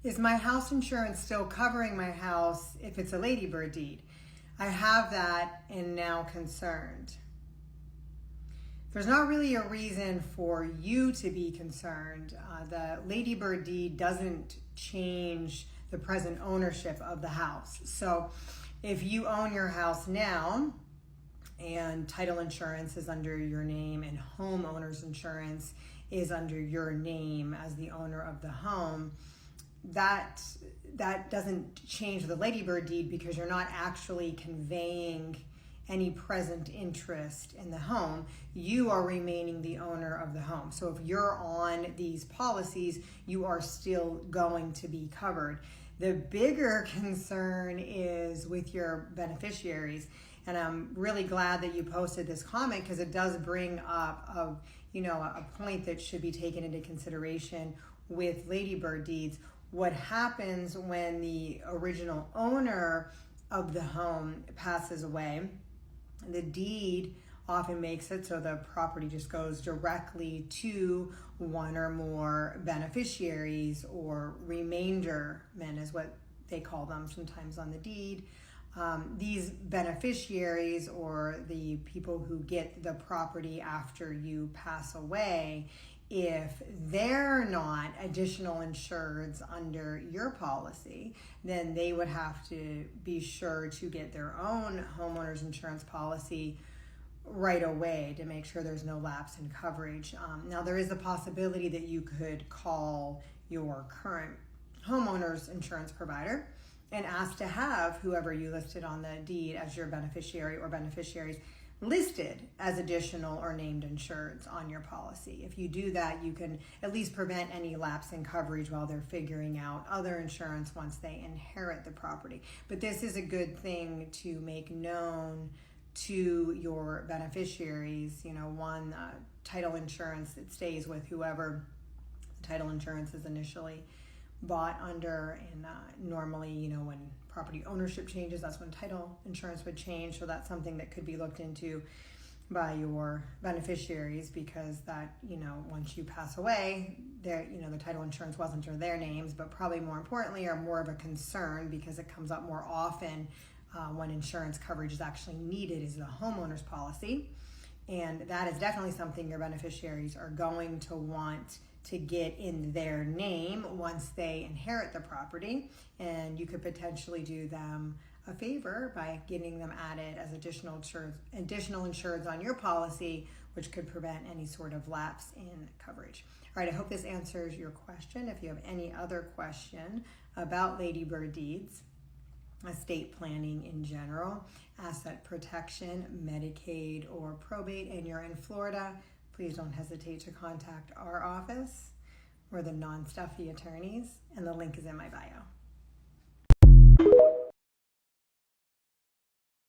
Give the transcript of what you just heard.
Is my house insurance still covering my house if it's a ladybird deed? I have that and now concerned. There's not really a reason for you to be concerned. The ladybird deed doesn't change the present ownership of the house. So if you own your house now and title insurance is under your name and homeowner's insurance is under your name as the owner of the home, that doesn't change the ladybird deed because you're not actually conveying any present interest in the home. You are remaining the owner of the home. So if you're on these policies, you are still going to be covered. The bigger concern is with your beneficiaries. And I'm really glad that you posted this comment because it does bring up a point that should be taken into consideration with ladybird deeds. What happens when the original owner of the home passes away? The deed often makes it so the property just goes directly to one or more beneficiaries, or remaindermen is what they call them sometimes on the deed. These beneficiaries, or the people who get the property after you pass away, if they're not additional insureds under your policy, then they would have to be sure to get their own homeowner's insurance policy right away to make sure there's no lapse in coverage. Now, there is a possibility that you could call your current homeowner's insurance provider and ask to have whoever you listed on the deed as your beneficiary or beneficiaries listed as additional or named insureds on your policy. If you do that, you can at least prevent any lapse in coverage while they're figuring out other insurance once they inherit the property. But this is a good thing to make known to your beneficiaries. One, title insurance that stays with whoever the title insurance is initially bought under, and normally, when property ownership changes, that's when title insurance would change. So that's something that could be looked into by your beneficiaries, because that, once you pass away, the title insurance wasn't under their names, but probably more importantly, are more of a concern because it comes up more often when insurance coverage is actually needed is the homeowner's policy. And that is definitely something your beneficiaries are going to want to get in their name once they inherit the property. And you could potentially do them a favor by getting them added as additional insureds on your policy, which could prevent any sort of lapse in coverage. All right, I hope this answers your question. If you have any other question about ladybird deeds, estate planning in general, asset protection, Medicaid, or probate, and you're in Florida, please don't hesitate to contact our office. We're the non-stuffy attorneys, and the link is in my bio.